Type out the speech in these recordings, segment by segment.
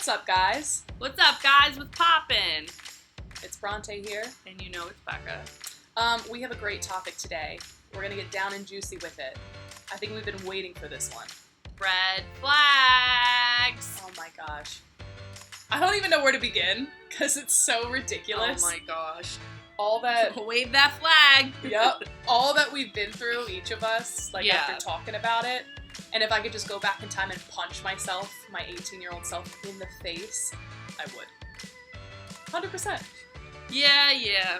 What's up, guys? What's up, guys? What's poppin'? It's Bronte here. And you know it's Becca. We have a great topic today. We're gonna get down and juicy with it. I think we've been waiting for this one. Red flags. Oh my gosh. I don't even know where to begin, because it's so ridiculous. Oh my gosh. All that... Wave that flag. Yep. All that we've been through, each of us, Yeah. after talking about it. And if I could just go back in time and punch myself, my 18-year-old self, in the face, I would. 100%. Yeah.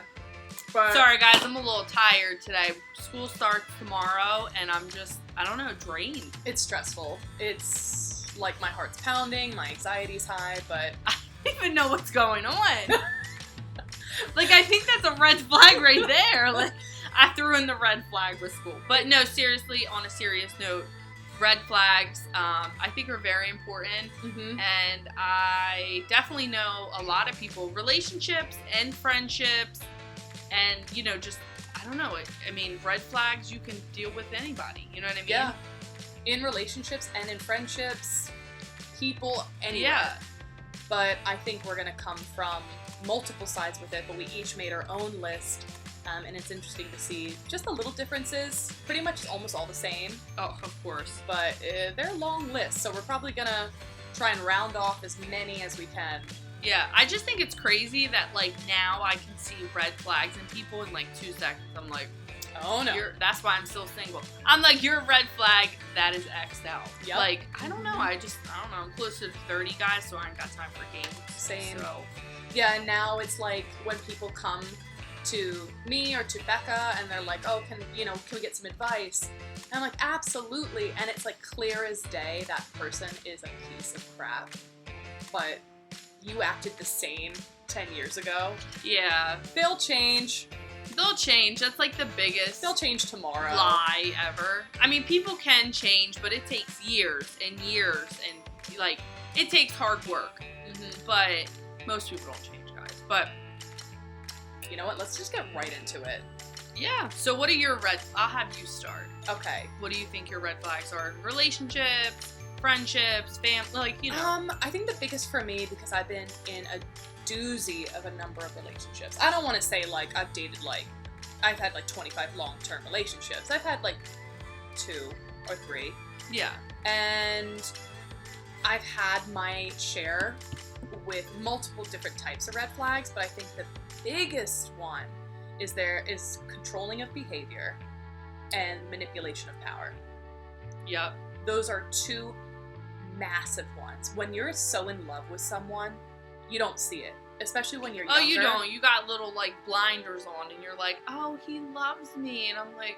But Sorry, guys. I'm a little tired today. School starts tomorrow, and I'm just, I don't know, drained. it's stressful. It's like my heart's pounding, my anxiety's high, but I don't even know what's going on. I think that's a red flag right there. I threw in the red flag with school. But no, seriously, on a serious note, red flags, I think are very important. And I definitely know a lot of people, relationships and friendships, and, just, I don't know. I mean, red flags, you can deal with anybody. You know what I mean? yeah, in relationships and in friendships, people, anywhere. Yeah. But I think we're gonna come from multiple sides with it, but we each made our own list, and it's interesting to see just the little differences. Pretty much almost all the same, Oh, of course. but they're long lists, so we're probably gonna try and round off as many as we can. Yeah, I just think it's crazy that, now I can see red flags in people in, 2 seconds. I'm like, Oh no. that's why I'm still single. I'm like, you're a red flag, that is X'd out. Yep. I don't know, I don't know, I'm closer to 30 guys, so I ain't got time for games. Same. So, Yeah, and now it's like when people come to me or to Becca and they're like, oh, can we get some advice? And I'm like, absolutely. And it's clear as day that person is a piece of crap. But you acted the same 10 years ago. yeah, They'll change. they'll change. That's the biggest They'll change tomorrow. lie ever. I mean, people can change, but it takes years and years, and, it takes hard work. But most people don't change, guys. But You know what? Let's just get right into it. yeah. So what are your I'll have you start. Okay. What do you think your red flags are? Relationships, friendships, family, I think the biggest for me, because I've been in a doozy of a number of relationships. I don't want to say I've dated I've had 25 long-term relationships. I've had 2 or 3. Yeah. And I've had my share with multiple different types of red flags, but I think the biggest one is controlling of behavior and manipulation of power. Yep. Those are 2 massive ones. When you're so in love with someone, you don't see it, especially when you're younger. Oh, you don't. You got little blinders on, and you're like, oh, he loves me, and I'm like,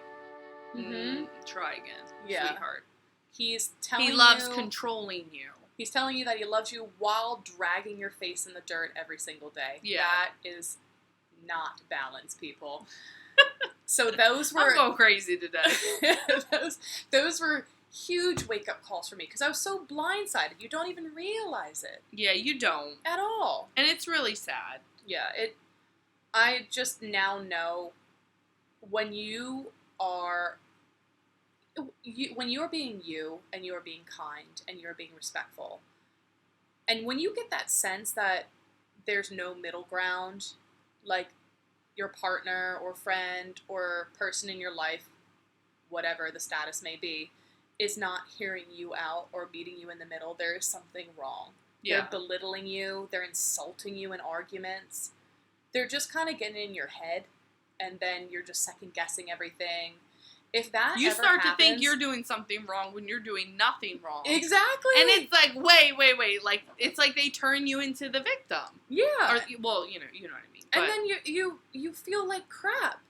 try again, Yeah. sweetheart. He's telling He loves you, controlling you. He's telling you that he loves you while dragging your face in the dirt every single day. Yeah. That is not balance, people. So those I'm were going crazy today. those were huge wake-up calls for me, because I was so blindsided. You don't even realize it Yeah, you don't, at all. and it's really sad. Yeah, I just now know when you are being you, and you are being kind, and you're being respectful, and when you get that sense that there's no middle ground, your partner or friend or person in your life, whatever the status may be, is not hearing you out or meeting you in the middle, there is something wrong. Yeah. They're belittling you, they're insulting you in arguments, they're just kind of getting in your head, and then you're just second guessing everything. If that You ever start to think happens- you're doing something wrong when you're doing nothing wrong. Exactly. And it's wait. It's they turn you into the victim. yeah. Or, well, you know what I mean. And But, then you feel like crap.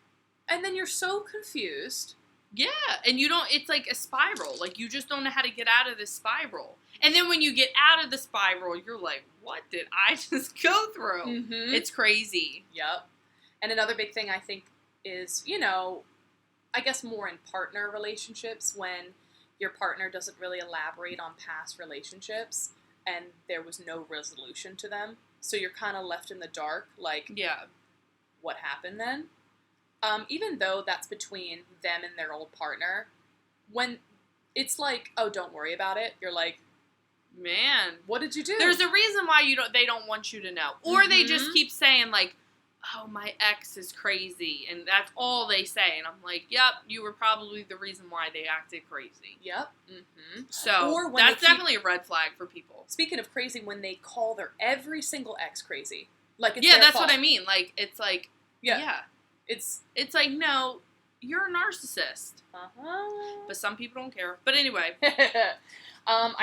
And then you're so confused. yeah, and you don't, it's a spiral. You just don't know how to get out of this spiral. And then when you get out of the spiral, you're like, what did I just go through? Mm-hmm. It's crazy. Yep. And another big thing I think is, I guess more in partner relationships, when your partner doesn't really elaborate on past relationships and there was no resolution to them. So you're kind of left in the dark, Yeah. what happened then? Even though that's between them and their old partner, when it's oh, don't worry about it, you're like, Man. What did you do? There's a reason why they don't want you to know. Or they just Mhm. keep saying, like, oh, my ex is crazy. And that's all they say. And I'm like, yep, you were probably the reason why they acted crazy. Yep. Mm-hmm. So, Or when that's they keep- definitely a red flag for people. Speaking of crazy, when they call their every single ex crazy. Like, it's Yeah, their that's fault. what I mean. Like, it's like, Yeah. It's... like, no, you're a narcissist. Uh-huh. But some people don't care. But anyway, I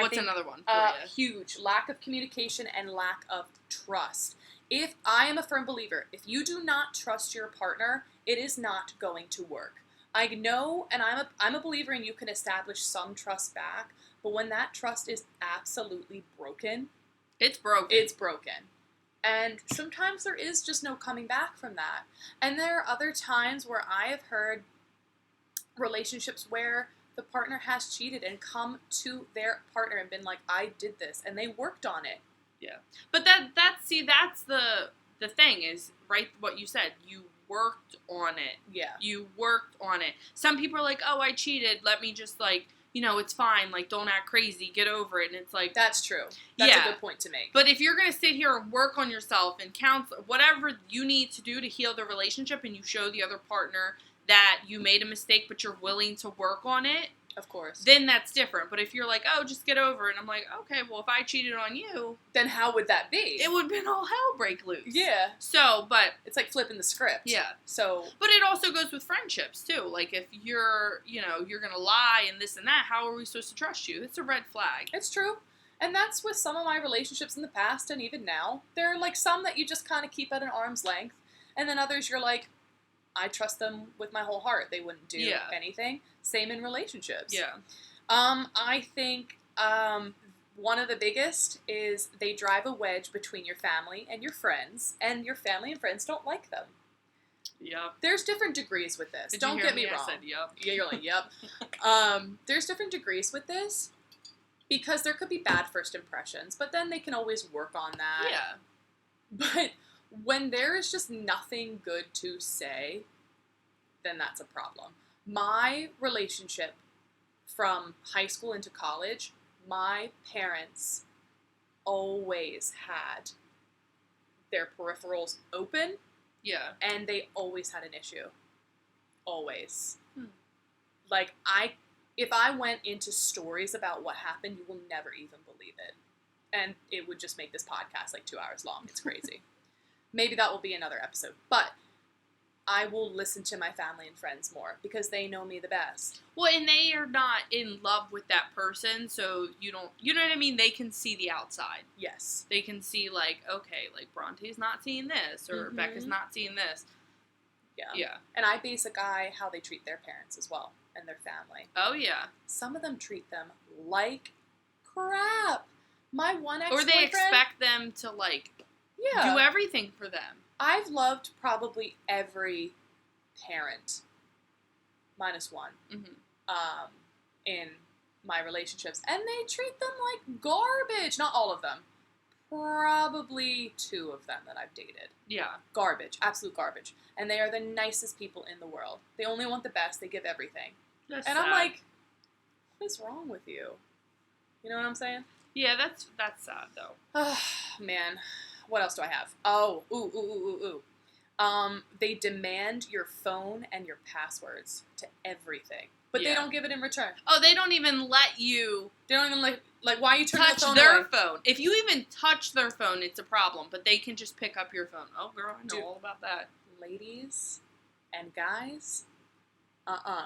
what's think, another one for you? huge lack of communication and lack of trust. If I am a firm believer, if you do not trust your partner, it is not going to work. I know, and I'm a believer in you can establish some trust back, but when that trust is absolutely broken, It's broken. it's broken. And sometimes there is just no coming back from that. And there are other times where I have heard relationships where the partner has cheated and come to their partner and been like, I did this, and they worked on it. But that's the thing is, right, what you said. You worked on it. Yeah. You worked on it. Some people are like, oh, I cheated. Let me just, like, it's fine. Like, don't act crazy. Get over it. And it's like... That's true. That's Yeah. a good point to make. But if you're going to sit here and work on yourself and counsel, whatever you need to do to heal the relationship, and you show the other partner that you made a mistake, but you're willing to work on it, Of course. then that's different. But if you're like, oh, just get over it, and I'm like, okay, well, if I cheated on you, Then how would that be? it would have been all hell break loose. Yeah. So, but, It's like flipping the script. yeah. So, But it also goes with friendships, too. Like, if you're, you're going to lie and this and that, how are we supposed to trust you? It's a red flag. it's true. And that's with some of my relationships in the past and even now. There are like some that you just kind of keep at an arm's length. And then others you're like, I trust them with my whole heart. They wouldn't do Yeah. anything. Same in relationships. Yeah. I think one of the biggest is they drive a wedge between your family and your friends, and your family and friends don't like them. Yep. There's different degrees with this. Did Don't you hear get me I wrong. said yep. Yeah, you're like, yep. There's different degrees with this because there could be bad first impressions, but then they can always work on that. Yeah. But when there is just nothing good to say, then that's a problem. My relationship from high school into college, my parents always had their peripherals open, Yeah. and they always had an issue. Always. Hmm. Like, if I went into stories about what happened, you will never even believe it. And it would just make this podcast like 2 hours long. It's crazy. Maybe that will be another episode. But I will listen to my family and friends more because they know me the best. Well, and they are not in love with that person, so you know what I mean? They can see the outside. Yes. They can see, like, okay, like, Bronte's not seeing this, or Mhm. Becca's not seeing this. Yeah. Yeah. And I base a guy how they treat their parents as well and their family. Oh, yeah. Some of them treat them like crap. My one Or ex-boyfriend... they expect them to, like, yeah. do everything for them. I've loved probably every parent, minus one, Mm-hmm. in my relationships. And they treat them like garbage. Not all of them. Probably 2 of them that I've dated. Yeah. Garbage. Absolute garbage. And they are the nicest people in the world. They only want the best. They give everything. That's And sad. I'm like, what is wrong with you? You know what I'm saying? Yeah, that's sad, though. Man, what else do I have? Oh, ooh. They demand your phone and your passwords to everything, but they Yeah. don't give it in return. Oh, they don't even let you They don't even like why are you turning touch the phone their away? phone. If you even touch their phone, it's a problem, but they can just pick up your phone. Oh, girl, I know Dude. all about that. Ladies and guys,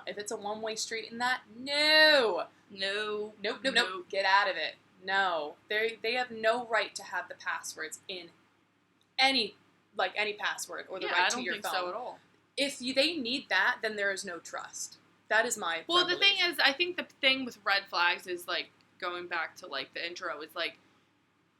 if it's a one-way street in that, no. No. Nope. Get out of it. No. They have no right to have the passwords in any password or the Yeah, right I to don't your think phone. so at all. If they need that, then there is no trust. That is my Well, firm the thing belief. is, I think the thing with red flags is, like, going back to, like, the intro, is, like,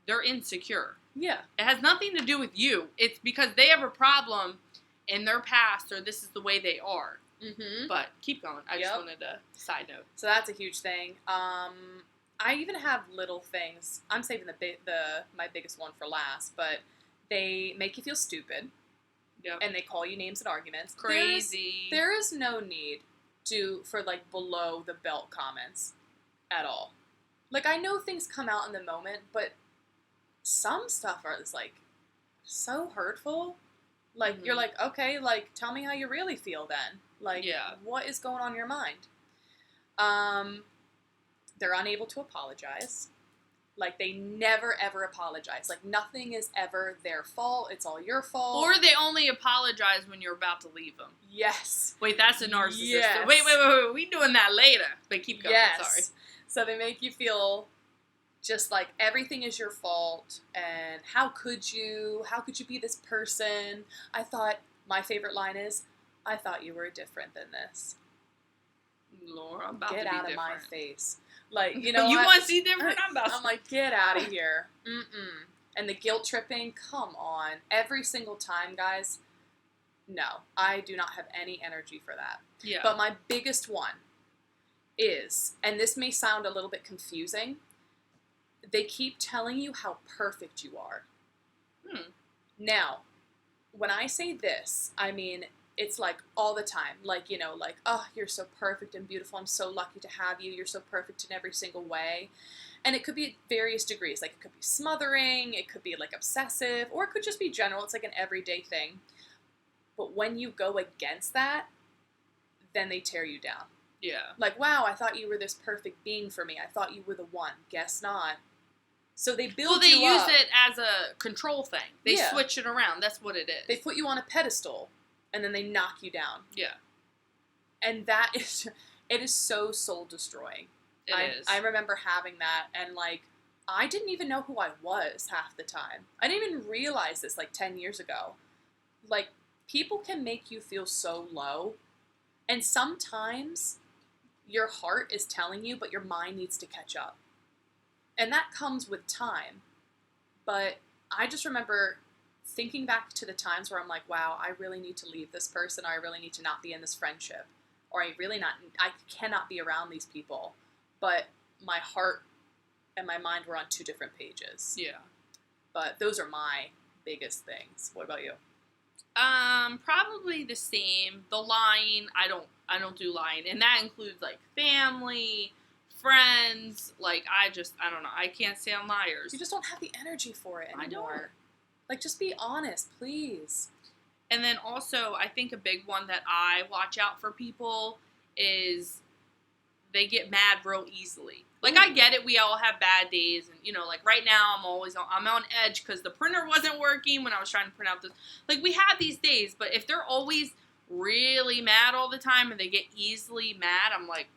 they're insecure. Yeah. It has nothing to do with you. It's because they have a problem in their past, or this is the way they are. Mm-hmm. But keep going. I just Yep. wanted a side note. So that's a huge thing. I even have little things. I'm saving my biggest one for last, but they make you feel stupid, Yep. and they call you names and arguments. Crazy. There is no need for like below the belt comments at all. Like, I know things come out in the moment, but some stuff is, like, so hurtful. Like, you're like, okay, like, tell me how you really feel then. Like, what is going on in your mind? They're unable to apologize. Like, they never, ever apologize. Like, nothing is ever their fault. It's all your fault. Or they only apologize when you're about to leave them. Yes. Wait, that's a narcissist. Yes. Wait. We doing that later. But keep going. Yes. Sorry. So they make you feel just like everything is your fault. And how could you? How could you be this person? My favorite line is, I thought you were different than this. Lord, I'm about Get to be out of different. my face. Like, you know, you want to see different? I'm like, get out of here. Mm-mm. And the guilt tripping, come on. Every single time, guys, no. I do not have any energy for that. Yeah. But my biggest one is, and this may sound a little bit confusing, they keep telling you how perfect you are. Now, when I say this, I mean, it's like all the time. Like, you know, like, oh, you're so perfect and beautiful. I'm so lucky to have you. You're so perfect in every single way. And it could be at various degrees. Like, it could be smothering. It could be, like, obsessive. Or it could just be general. It's like an everyday thing. But when you go against that, then they tear you down. Yeah. Like, wow, I thought you were this perfect being for me. I thought you were the one. Guess not. So they build you up. Well, they use it as a control thing. They switch it around. That's what it is. They put you on a pedestal, and then they knock you down. Yeah. And that is, it is so soul-destroying. It is. I remember having that, and, like, I didn't even know who I was half the time. I didn't even realize this, like, 10 years ago. Like, people can make you feel so low, and sometimes your heart is telling you, but your mind needs to catch up. And that comes with time. But I just remember thinking back to the times where I'm like, wow, I really need to leave this person, or I really need to not be in this friendship, or I cannot be around these people. But my heart and my mind were on two different pages. Yeah. But those are my biggest things. What about you? Probably the same. The lying, I don't do lying, and that includes like family, friends. Like I don't know. I can't stand liars. You just don't have the energy for it anymore. I don't. Like, just be honest, please. And then also, I think a big one that I watch out for people is they get mad real easily. Like, I get it. We all have bad days. And, you know, like, right now, I'm on edge because the printer wasn't working when I was trying to print out this. Like, we have these days. But if they're always really mad all the time and they get easily mad, I'm like,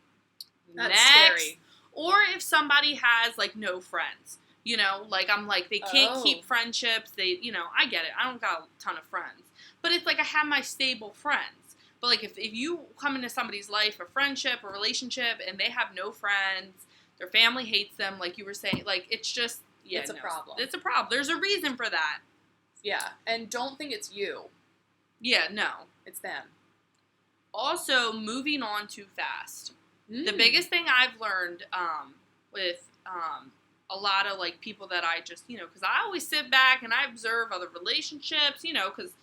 that's next. Scary. Or if somebody has, like, no friends. You know, like, I'm like, they can't keep friendships. They, you know, I get it. I don't got a ton of friends. But it's like I have my stable friends. But, like, if you come into somebody's life, a friendship, a relationship, and they have no friends, their family hates them, like you were saying, like, it's just, it's a problem. It's a problem. There's a reason for that. Yeah, and don't think it's you. Yeah, no. It's them. Also, moving on too fast. The biggest thing I've learned with a lot of, like, people that I just, you know, because I always sit back and I observe other relationships, you know, because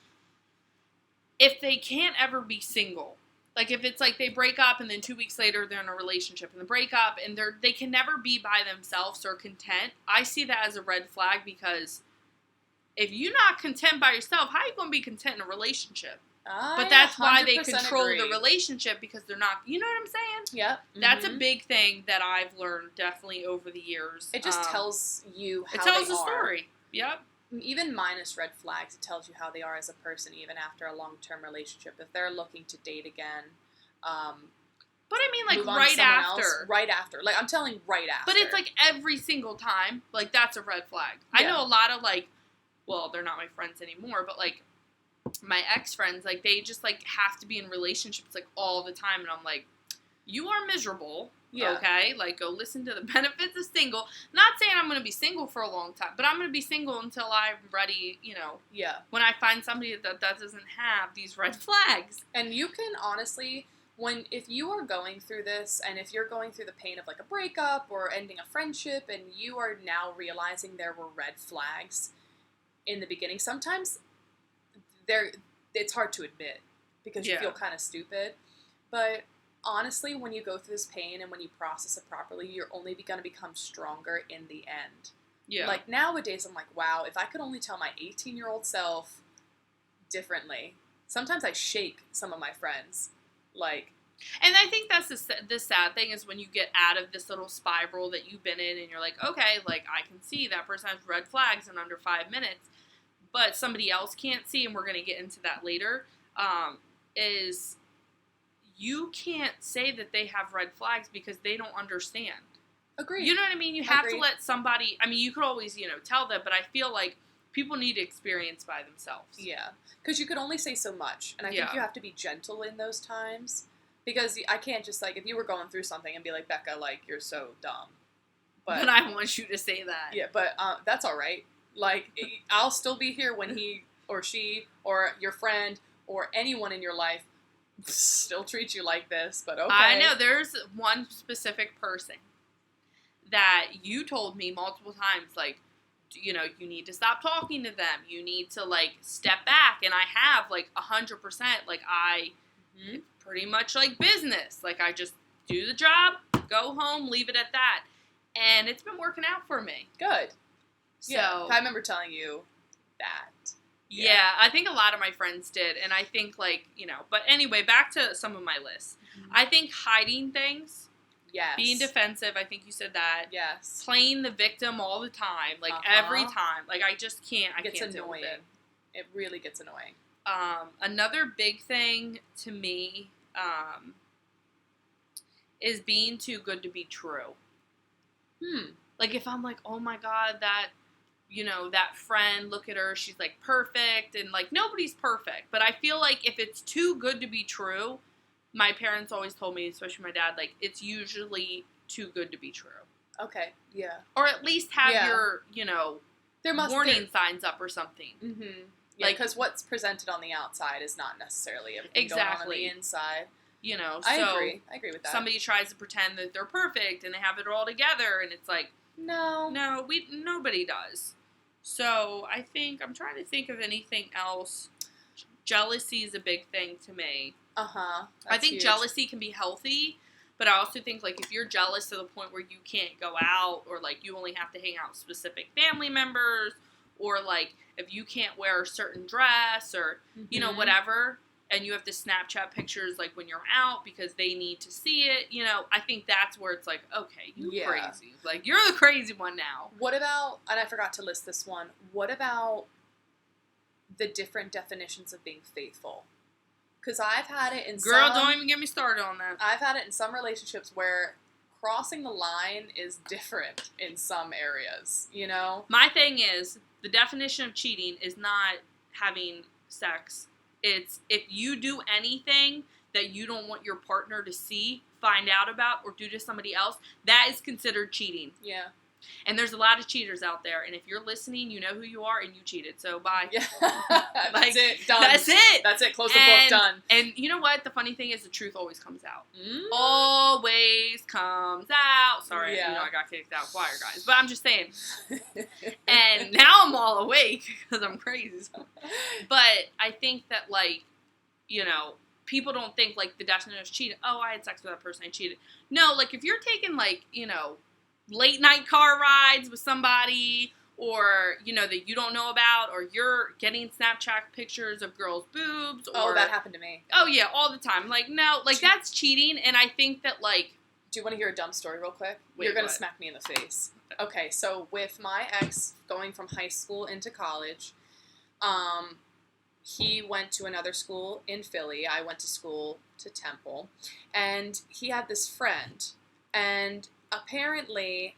if they can't ever be single, like, if it's like they break up and then 2 weeks later they're in a relationship and they break up and they can never be by themselves or content, I see that as a red flag because if you're not content by yourself, how are you going to be content in a relationship? But that's why they control the relationship because they're not, you know what I'm saying? Yep. That's a big thing that I've learned definitely over the years. It just tells you how it tells they a are. Story. Yep. Even minus red flags, it tells you how they are as a person, even after a long-term relationship. If they're looking to date again, but I mean, like, right after. Like, I'm telling right after. But it's like every single time, like, that's a red flag. Yeah. I know a lot of, like, well, they're not my friends anymore, but, like, my ex-friends, like, they just, like, have to be in relationships, like, all the time, and I'm like, you are miserable. Yeah. Okay? Like, go listen to the benefits of single. Not saying I'm going to be single for a long time, but I'm going to be single until I'm ready, you know. Yeah. When I find somebody that doesn't have these red flags. And you can honestly, if you are going through this, and if you're going through the pain of, like, a breakup or ending a friendship, and you are now realizing there were red flags in the beginning, sometimes it's hard to admit because you feel kind of stupid. But honestly, when you go through this pain and when you process it properly, you're only going to become stronger in the end. Yeah. Like, nowadays, I'm like, wow, if I could only tell my 18-year-old self differently. Sometimes I shake some of my friends. Like, and I think that's the sad thing is when you get out of this little spiral that you've been in and you're like, okay, like, I can see that person has red flags in under 5 minutes, but somebody else can't see, and we're going to get into that later, is you can't say that they have red flags because they don't understand. agreed. You know what I mean? You have to let somebody, I mean, you could always, tell them, but I feel like people need to experience by themselves. Yeah. Because you could only say so much. And I think you have to be gentle in those times. Because I can't just, like, if you were going through something and be like, Becca, like, you're so dumb. But I want you to say that. Yeah, but that's all right. Like, I'll still be here when he or she or your friend or anyone in your life still treats you like this. But okay. I know. There's one specific person that you told me multiple times, like, you need to stop talking to them. You need to, like, step back. And I have, like, 100%. Like, I pretty much like business. Like, I just do the job, go home, leave it at that. And it's been working out for me. Good. So, yeah. I remember telling you that. Yeah, I think a lot of my friends did. And I think, like, but anyway, back to some of my lists. Mm-hmm. I think hiding things. Yes. Being defensive, I think you said that. Yes. Playing the victim all the time, like every time. Like, I just can't. I can't deal with it. It really gets annoying. Another big thing to me is being too good to be true. Like, if I'm like, oh my God, that friend, look at her, she's like perfect, and like nobody's perfect. But I feel like if it's too good to be true, my parents always told me, especially my dad, like, it's usually too good to be true. Okay, yeah. Or at least have your, warning signs up or something. Mm-hmm. Yeah, because what's presented on the outside is not necessarily everything going on the inside. I agree with that. Somebody tries to pretend that they're perfect and they have it all together, and it's like, no, nobody does. So I think, I'm trying to think of anything else. Jealousy is a big thing to me. I think jealousy can be healthy, but I also think, like, if you're jealous to the point where you can't go out, or, like, you only have to hang out with specific family members, or, like, if you can't wear a certain dress, or, whatever, and you have to Snapchat pictures, like, when you're out because they need to see it, I think that's where it's like, okay, you're crazy. Like, you're the crazy one now. What about, and I forgot to list this one, what about the different definitions of being faithful? Because I've had it in don't even get me started on that. I've had it in some relationships where crossing the line is different in some areas, My thing is, the definition of cheating is not having sex. It's if you do anything that you don't want your partner to see, find out about, or do to somebody else, that is considered cheating. Yeah. And there's a lot of cheaters out there, and if you're listening, you know who you are, and you cheated, so bye. Yeah. That's it, done. That's it. That's it, close the book, done. And you know what? The funny thing is, the truth always comes out. Always comes out. Sorry, I got kicked out of choir, guys, but I'm just saying. And now I'm all awake, because I'm crazy. But I think that, like, people don't think, like, the definition of cheating, oh, I had sex with that person, I cheated. No, like, if you're taking, like, late night car rides with somebody, or, that you don't know about, or you're getting Snapchat pictures of girls' boobs, or... Oh, that happened to me. Oh, yeah, all the time. Like, no, like, that's cheating, and I think that, like... Do you want to hear a dumb story real quick? You're going to smack me in the face. Okay, so with my ex going from high school into college, he went to another school in Philly. I went to school to Temple, and he had this friend, and... Apparently,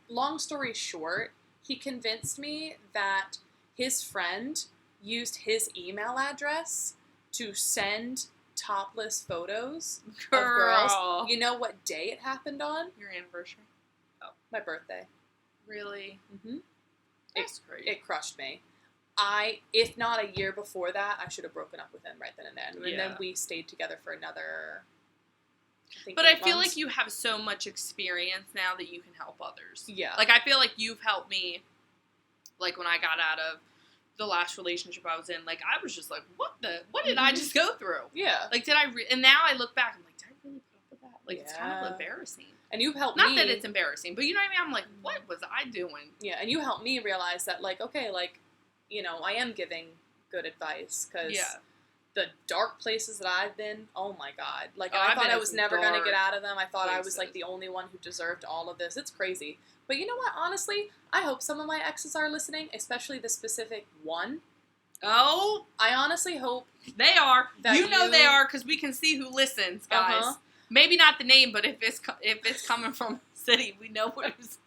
long story short, he convinced me that his friend used his email address to send topless photos of girls. You know what day it happened on? Your anniversary. Oh, my birthday. Really? Mm-hmm. That's crazy. It crushed me. If not a year before that, I should have broken up with him right then and there. And then we stayed together for another... But I feel like you have so much experience now that you can help others. Yeah. Like, I feel like you've helped me, like, when I got out of the last relationship I was in, like, I was just like, what did I just go through? Yeah. Like, and now I look back, I'm like, did I really put up Like, it's kind of Yeah. embarrassing. And you helped Not me. that it's embarrassing, but you know what I mean? I'm like, what was I doing? Yeah, and you helped me realize that, like, okay, like, you know, I am giving good advice, because Yeah. the dark places that I've been, oh my god. Like, Oh, I I've thought been I in was some never going to dark get out of them. I thought I was, places. like, the only one who deserved all of this. It's crazy. But you know what? Honestly, I hope some of my exes are listening, especially the specific one. Oh, I honestly hope they are. that You know you- they are, because we can see who listens, guys. Uh-huh. Maybe not the name, but if it's coming from a city, we know who's.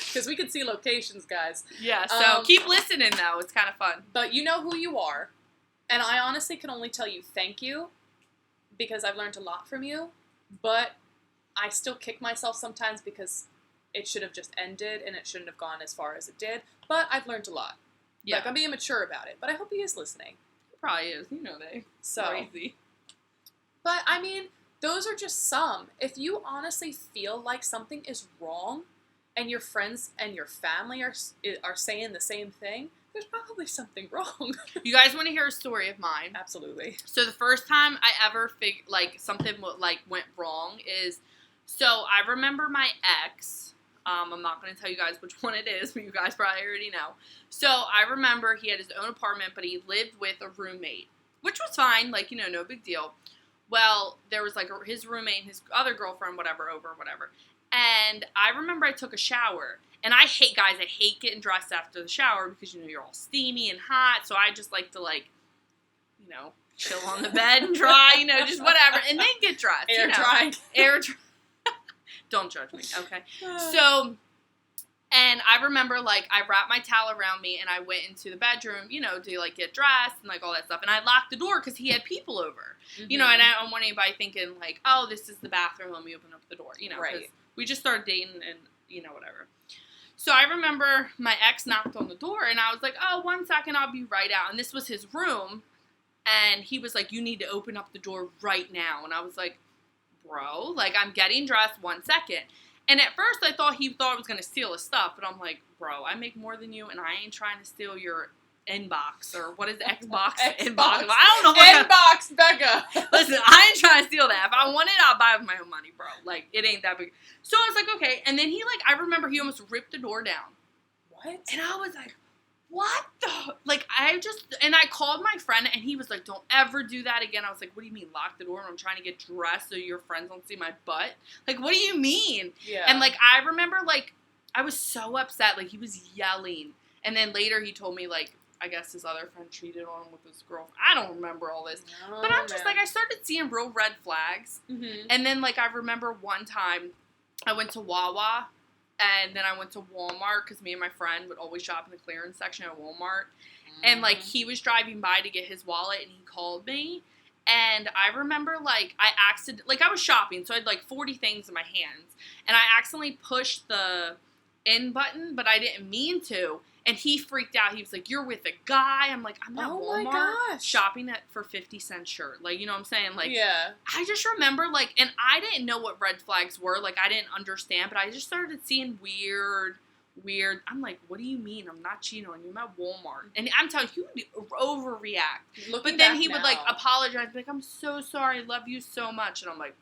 because we can see locations, guys. Yeah, so Um, keep listening, though. It's kind of fun. But you know who you are. And I honestly can only tell you thank you, because I've learned a lot from you. But I still kick myself sometimes, because it should have just ended and it shouldn't have gone as far as it did. But I've learned a lot. Yeah, Like, I'm being mature about it. But I hope he is listening. it probably is. You know they So, crazy. but I mean, those are just some. If you honestly feel like something is wrong, and your friends and your family are saying the same thing, there's probably something wrong. You guys want to hear a story of mine? Absolutely. So the first time I ever something went wrong is, so I remember my ex. I'm not going to tell you guys which one it is, but you guys probably already know. So I remember he had his own apartment, but he lived with a roommate, which was fine, like, you know, no big deal. Well, there was like his roommate and his other girlfriend, whatever. And I remember I took a shower. And I hate getting dressed after the shower, because, you know, you're all steamy and hot. So I just like to, like, you know, chill on the bed and dry, you know, just whatever. And then get dressed. Air you know. drying. Air dry. Don't judge me, okay? So, and I remember, like, I wrapped my towel around me and I went into the bedroom, you know, to, like, get dressed and, like, all that stuff. And I locked the door because he had people over. You know, and I don't want anybody thinking, like, oh, this is the bathroom, let me open up the door, you know, because Right. we just started dating and, you know, whatever. So I remember my ex knocked on the door and I was like, oh, 1 second, I'll be right out. And this was his room. And he was like, you need to open up the door right now. And I was like, bro, like, I'm getting dressed, 1 second. And at first I thought I was going to steal his stuff. But I'm like, bro, I make more than you and I ain't trying to steal your inbox, or what is it? Xbox? Inbox. I don't know what Inbox, Becca. Listen, I ain't trying to steal that. If I want it, I'll buy it with my own money, bro. Like, it ain't that big. So I was like, okay. And then he, like, I remember he almost ripped the door down. What? And I was like, what the? Like, and I called my friend, and he was like, don't ever do that again. I was like, what do you mean, lock the door when I'm trying to get dressed so your friends don't see my butt? Like, what do you mean? Yeah. And, like, I remember, like, I was so upset. Like, he was yelling. And then later he told me, like, I guess his other friend cheated on him with his girlfriend. I don't remember all this. Oh, But I'm just like, I started seeing real red flags. Mm-hmm. And then, like, I remember one time I went to Wawa, and then I went to Walmart, because me and my friend would always shop in the clearance section at Walmart. And, like, he was driving by to get his wallet, and he called me. And I remember, like, I was shopping, so I had, like, 40 things in my hands. And I accidentally pushed the in button, but I didn't mean to. And he freaked out. He was like, you're with a guy. I'm like, I'm at Walmart shopping for 50-cent shirt. Like, you know what I'm saying? Like, yeah. I just remember, like, and I didn't know what red flags were. Like, I didn't understand, but I just started seeing weird. I'm like, what do you mean? I'm not cheating on you. I'm at Walmart. And I'm telling you, he would overreact. But then he would, like, apologize. Like, I'm so sorry. I love you so much. And I'm like,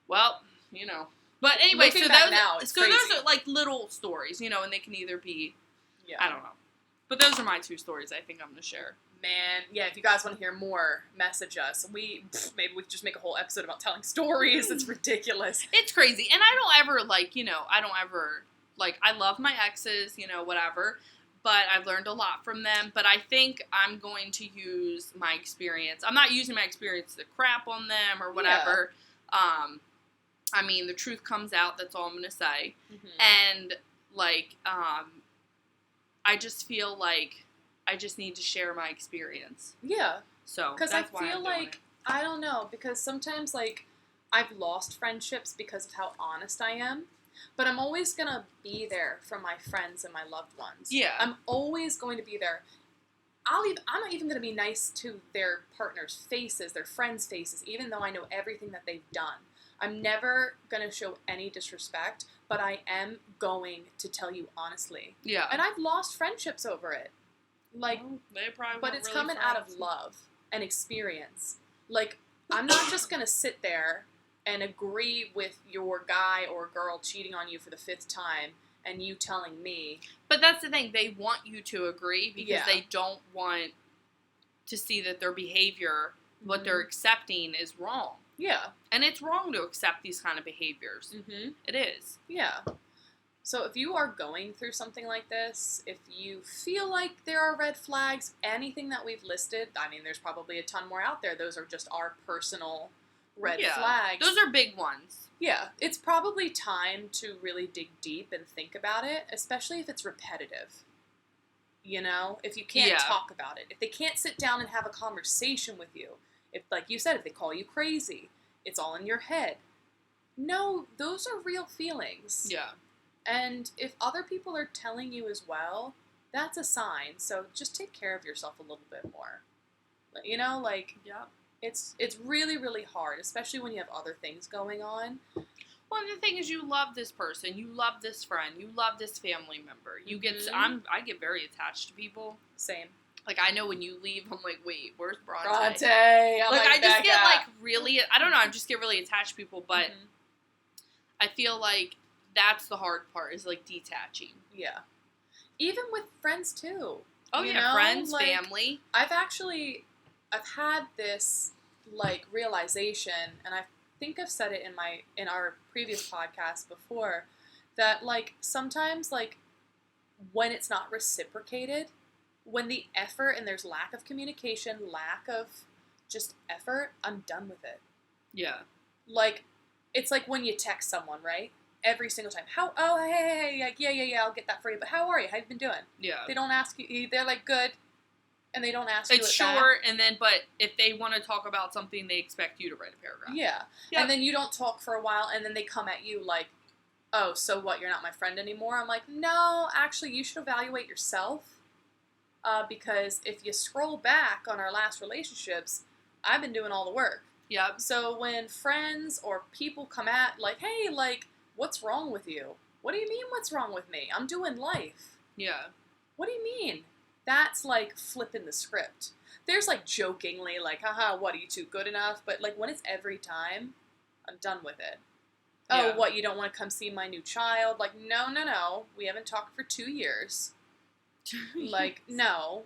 well, you know. But anyway, Looking so back now, it's those crazy. are, like, little stories, you know, and they can either be, Yeah. I don't know. But those are my 2 stories I think I'm going to share. Man, yeah, if you guys want to hear more, message us. Maybe we could just make a whole episode about telling stories. It's ridiculous. It's crazy. And I don't ever, like, you know, I love my exes, you know, whatever. But I've learned a lot from them. But I think I'm going to use my experience. I'm not using my experience to crap on them or whatever. Yeah. I mean, the truth comes out. That's all I'm going to say. Mm-hmm. And, like, I just feel like I just need to share my experience. Yeah. So, because I feel like, I don't know, because sometimes, like, I've lost friendships because of how honest I am. But I'm always going to be there for my friends and my loved ones. Yeah. I'm always going to be there. I'm not even going to be nice to their partners' faces, their friends' faces, even though I know everything that they've done. I'm never going to show any disrespect, but I am going to tell you honestly. Yeah. And I've lost friendships over it. Like, well, they probably but it's really coming friends. out of love and experience. Like, I'm not just going to sit there and agree with your guy or girl cheating on you for the 5th time and you telling me. But that's the thing. They want you to agree because Yeah. they don't want to see that their behavior, what they're accepting, is wrong. Yeah. And it's wrong to accept these kind of behaviors. Mm-hmm. It is. Yeah. So if you are going through something like this, if you feel like there are red flags, anything that we've listed, I mean, there's probably a ton more out there. Those are just our personal red flags. Those are big ones. Yeah. It's probably time to really dig deep and think about it, especially if it's repetitive. You know? If you can't talk about it. If they can't sit down and have a conversation with you. If, like you said, if they call you crazy, it's all in your head. No, those are real feelings. Yeah. And if other people are telling you as well, that's a sign. So just take care of yourself a little bit more. You know, like, it's really, really hard, especially when you have other things going on. Well, the thing is, you love this person, you love this friend, you love this family member. You get, I get very attached to people. Same. Like, I know when you leave, I'm like, wait, where's Bronte? Bronte. Like, I just get, like, really, I don't know, I just get really attached to people, but I feel like that's the hard part, is, like, detaching. Yeah. Even with friends, too. Oh, you yeah, know? friends, like, family. I've had this, like, realization, and I think I've said it in our previous podcast before, that, like, sometimes, like, when it's not reciprocated, when the effort and there's lack of communication, lack of just effort, I'm done with it. Yeah. Like, it's like when you text someone, right? Every single time. Hey, like, yeah, I'll get that for you. But how are you? How you been doing? Yeah. They don't ask you, they're like, good. And they don't ask you It's it short, back. and then, but if they want to talk about something, they expect you to write a paragraph. Yeah. Yep. And then you don't talk for a while, and then they come at you like, oh, so what, you're not my friend anymore? I'm like, no, actually, you should evaluate yourself. Because if you scroll back on our last relationships, I've been doing all the work. Yep. So when friends or people come at, like, hey, like, what's wrong with you? What do you mean, what's wrong with me? I'm doing life. Yeah. What do you mean? That's, like, flipping the script. There's, like, jokingly, like, haha, what, are you too good enough? But, like, when it's every time, I'm done with it. Yeah. Oh, what, you don't want to come see my new child? Like, no. We haven't talked for 2 years. Like, no.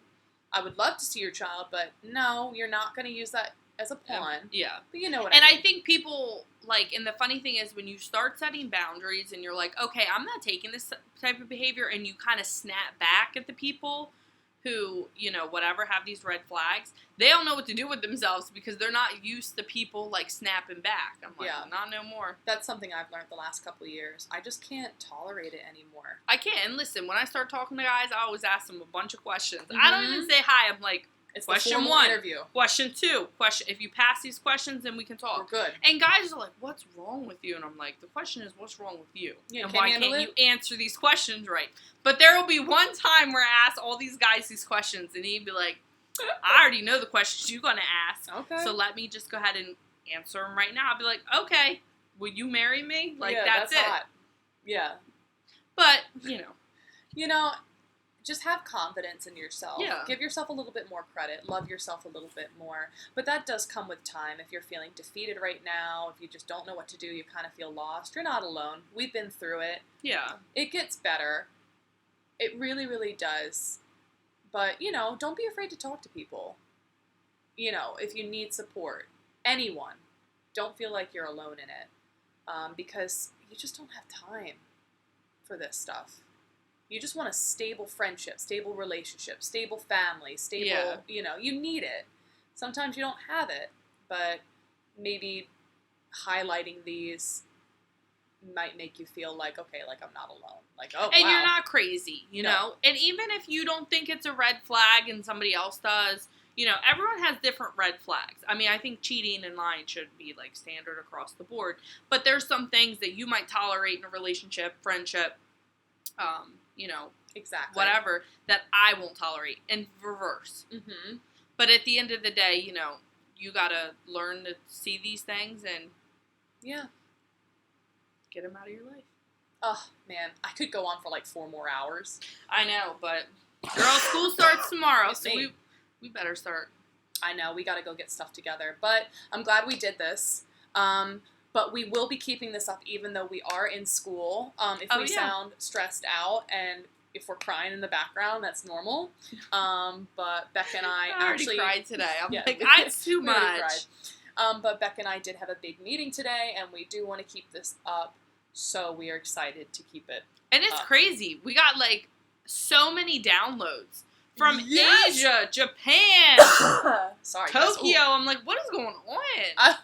I would love to see your child, but no, you're not going to use that as a pawn. Yeah. But you know what and I mean. I think people, like, and the funny thing is when you start setting boundaries and you're like, okay, I'm not taking this type of behavior, and you kind of snap back at the people who, you know, whatever, have these red flags, they don't know what to do with themselves because they're not used to people, like, snapping back. I'm like, not no more. That's something I've learned the last couple of years. I just can't tolerate it anymore. I can't. And listen, when I start talking to guys, I always ask them a bunch of questions. I don't even say hi. I'm like, It's question the formal 1, interview. question 2, question. If you pass these questions, then we can talk. We're good. And guys are like, what's wrong with you? And I'm like, the question is, what's wrong with you? Yeah, and can why you handle can't you answer these questions right? But there will be one time where I ask all these guys these questions, and he'd be like, I already know the questions you're going to ask. Okay. So let me just go ahead and answer them right now. I'll be like, okay, will you marry me? Like, yeah, that's it. Hot. Yeah. But, you know. You know, just have confidence in yourself. Yeah. Give yourself a little bit more credit. Love yourself a little bit more. But that does come with time. If you're feeling defeated right now, if you just don't know what to do, you kind of feel lost, you're not alone. We've been through it. Yeah. It gets better. It really, really does. But, you know, don't be afraid to talk to people. You know, if you need support. Anyone. Don't feel like you're alone in it. Because you just don't have time for this stuff. You just want a stable friendship, stable relationship, stable family, stable, you know, you need it. Sometimes you don't have it, but maybe highlighting these might make you feel like, okay, like I'm not alone. Like, oh, And wow. you're not crazy, you know? And even if you don't think it's a red flag and somebody else does, you know, everyone has different red flags. I mean, I think cheating and lying should be, like, standard across the board. But there's some things that you might tolerate in a relationship, friendship, you know, Exactly. whatever, that I won't tolerate, and reverse. Mm-hmm. But at the end of the day, you know, you gotta learn to see these things and Yeah. get them out of your life. Oh, man. I could go on for like 4 more hours. I know, but girl, school starts tomorrow, so Me. we better start. I know. We got to go get stuff together. But I'm glad we did this. But we will be keeping this up even though we are in school. If we sound stressed out and if we're crying in the background, that's normal. But Becca and I actually cried today. I'm like, it's too we already much. cried. But Becca and I did have a big meeting today, and we do want to keep this up, so we are excited to keep it. And it's crazy. We got like so many downloads from Asia, Japan, Tokyo. I'm like, what is going on?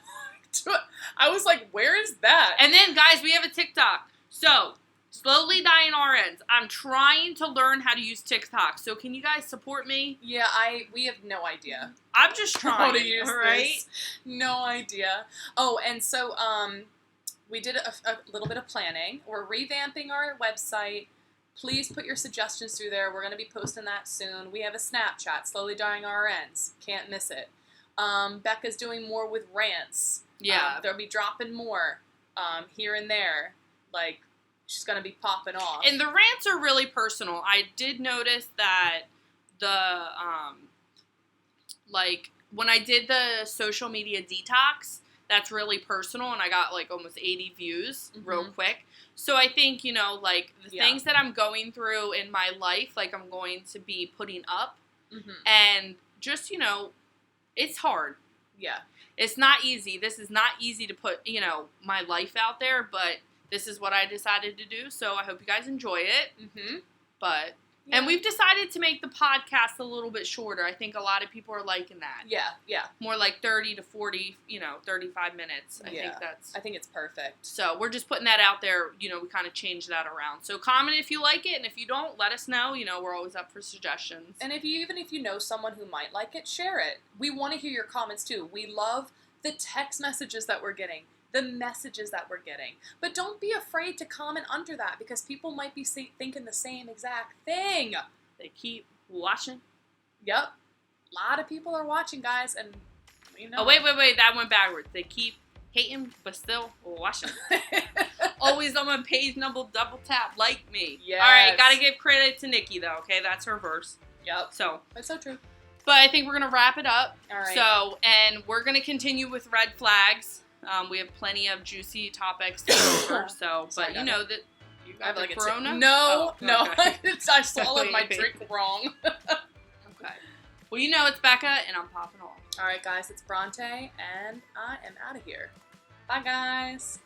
I was like, where is that? And then, guys, we have a TikTok. So, Slowly Dying RNs. I'm trying to learn how to use TikTok. So, can you guys support me? Yeah, we have no idea. I'm just trying. How to use this. No idea. Oh, and so, we did a little bit of planning. We're revamping our website. Please put your suggestions through there. We're going to be posting that soon. We have a Snapchat, Slowly Dying RNs. Can't miss it. Becca's doing more with rants. Yeah. They'll be dropping more here and there. Like, she's going to be popping off. And the rants are really personal. I did notice that like, when I did the social media detox, that's really personal, and I got, like, almost 80 views real quick. So I think, you know, like, the things that I'm going through in my life, like, I'm going to be putting up. And just, you know, it's hard. Yeah. It's not easy. This is not easy to put, you know, my life out there, but this is what I decided to do, so I hope you guys enjoy it. But... Yeah. And we've decided to make the podcast a little bit shorter. I think a lot of people are liking that. Yeah. More like 30 to 40, 35 minutes. I think it's perfect. So we're just putting that out there. You know, we kind of changed that around. So comment if you like it, and if you don't, let us know. You know, we're always up for suggestions. And even if you know someone who might like it, share it. We want to hear your comments too. We love the text messages that we're getting. The messages that we're getting. But don't be afraid to comment under that, because people might be thinking the same exact thing. They keep watching. Yep. A lot of people are watching, guys, and we know. Oh, wait. That went backwards. They keep hating, but still watching. Always on my page, double tap, like me. Yes. All right, gotta give credit to Nikki, though, okay? That's her verse. Yep. So. That's so true. But I think we're going to wrap it up. All right. So, and we're going to continue with red flags. We have plenty of juicy topics to go over. So, but you know that you got the Corona? No. Okay. I swallowed my drink wrong. Okay. Well, you know it's Becca, and I'm popping off. All right, guys, it's Bronte, and I am out of here. Bye, guys.